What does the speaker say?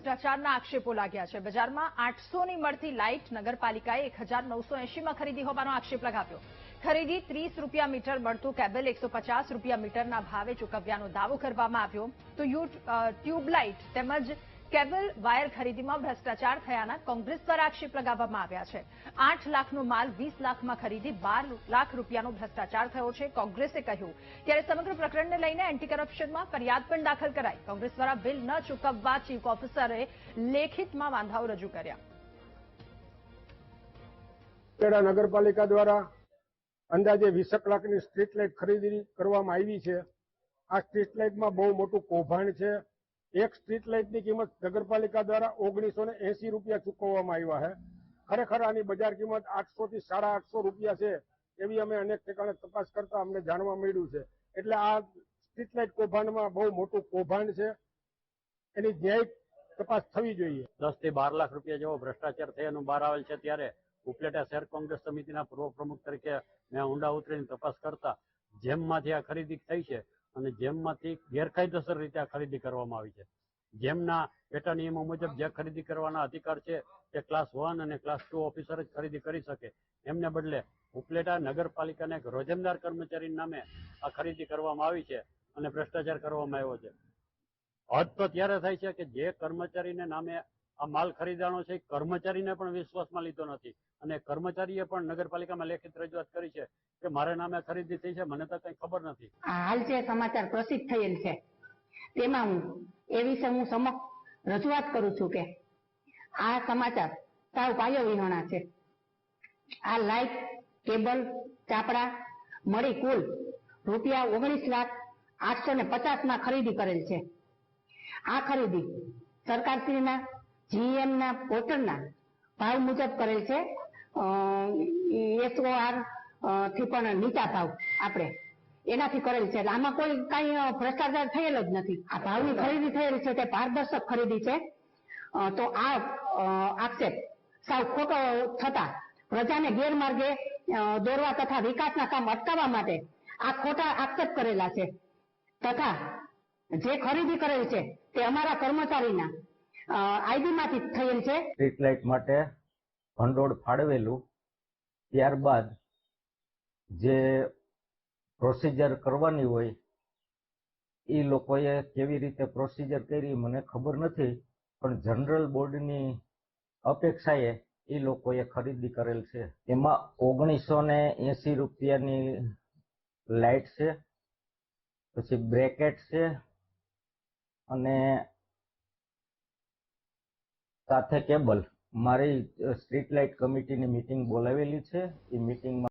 ભ્રષ્ટાચારના આક્ષેપો લાગ્યા છે। બજારમાં 800ની મળતી લાઇટ નગરપાલિકાએ 1980માં ખરીદી હોવાનો આક્ષેપ લગાવ્યો। ખરીદી 30 રૂપિયા મીટર મળતું કેબલ 150 રૂપિયા મીટરના ભાવે ચૂકવ્યાનો દાવો કરવામાં આવ્યો। તો ટ્યુબલાઇટ તેમજ કેબલ વાયર ખરીદીમાં ભ્રષ્ટાચાર થયાના કોંગ્રેસ દ્વારા આક્ષેપ લગાવવામાં આવ્યા છે। 8 લાખનો માલ 20 લાખમાં ખરીદી 12 લાખ રૂપિયાનો ભ્રષ્ટાચાર થયો છે, કોંગ્રેસે કહ્યું। ત્યારે સમગ્ર પ્રકરણને લઈને એન્ટી કરપ્શનમાં ફરિયાદ પણ દાખલ કરાઈ। કોંગ્રેસ દ્વારા બિલ ન ચૂકવવા ચીફ ઓફિસરે લેખિતમાં વાંધાઓ રજૂ કર્યા। નગરપાલિકા દ્વારા અંદાજે 20 લાખની સ્ટ્રીટ લાઇટ ખરીદી કરવામાં આવી છે। આ સ્ટ્રીટ લાઇટમાં બહુ મોટું કૌભાંડ છે। એક સ્ટ્રીટ લાઇટની કિંમત નગરપાલિકા દ્વારા 1980 રૂપિયા ચૂકવવામાં આવ્યા છે। ખરેખર આની બજાર કિંમત 800 થી 850 રૂપિયા છે એવી અમે અનેક ઠેકાણે તપાસ કરતા અમને જાણવા મળ્યું છે। એટલે આ સ્ટ્રીટ લાઇટ કૌભાંડમાં બહુ મોટું કૌભાંડ છે, એની ન્યાયિક તપાસ થવી જોઈએ। 10 થી 12 લાખ રૂપિયા જેવો ભ્રષ્ટાચાર થયાનું બહાર આવેલ છે। ત્યારે ઉપલેટા શહેર કોંગ્રેસ સમિતિના પૂર્વ પ્રમુખ તરીકે મેં ઊંડા ઉતરીને તપાસ કરતા જેમમાંથી આ ખરીદી થઈ છે અને જેમમાંથી ગેરકાયદેસર રીતે આ ખરીદી કરવામાં આવી છે। જેમના પેટા નિયમો મુજબ જે ખરીદી કરવાના અધિકાર છે તે ક્લાસ 1 અને ક્લાસ 2 ઓફિસર જ ખરીદી કરી શકે, એમને બદલે ઉપલેટા નગરપાલિકાના એક રોજમદાર કર્મચારી નામે આ ખરીદી કરવામાં આવી છે અને ભ્રષ્ટાચાર કરવામાં આવ્યો છે। હદ તો ત્યારે થાય છે કે જે કર્મચારીને નામે આ માલ ખરીદાણો છે, કર્મચારીને પણ વિશ્વાસમાં લીધો નથી અને કર્મચારીએ પણ નગરપાલિકામાં લેખિત રજૂઆત કરી છે કે મારે નામે ખરીદી થઈ છે, મને તો કઈ ખબર નથી। હાલ જે સમાચાર પ્રસિદ્ધ થયેલ છે તેમાં એ વિશે હું સમક્ષ રજૂઆત કરું છું કે આ સમાચાર સાવ પાયો વિહોણા છે। આ લાઇટ, કેબલ, ચાપડા મળી કુલ રૂપિયા 19,850,000 ખરીદી કરેલ છે। આ ખરીદી સરકારશ્રીના જીએમના પોર્ટલના ભાવ મુજબ કરેલ છે। SOR થી પણ નીચા ભાવ આપણે એનાથી કરેલ છે। આમાં કોઈ કઈ ભ્રષ્ટાચાર થયેલો જ નથી। આ ભાવની ખરીદી થયેલ છે તે પારદર્શક ખરીદી છે। તો આ આક્ષેપ સાવ ખોટો થતા પ્રજાને ગેરમાર્ગે દોરવા તથા વિકાસના કામ અટકાવવા માટે આ ખોટા આક્ષેપ કરેલા છે તથા જે ખરીદી કરેલ છે તે અમારા કર્મચારીના આઈડીમાંથી થયેલ છે। સ્ટ્રીટ લાઇટ માટે ભંડોળ ફાળવેલું, ત્યારબાદ જે પ્રોસિજર કરવાની હોય એ લોકોએ કેવી રીતે પ્રોસિજર કરી મને ખબર નથી, પણ જનરલ બોર્ડની અપેક્ષાએ એ લોકોએ ખરીદી કરેલ છે। એમાં 1980 રૂપિયાની લાઇટ છે, પછી બ્રેકેટ છે અને સાથે કેબલ। મારી સ્ટ્રીટ લાઇટ કમિટીની મીટિંગ બોલાવેલી છે। એ મીટિંગમાં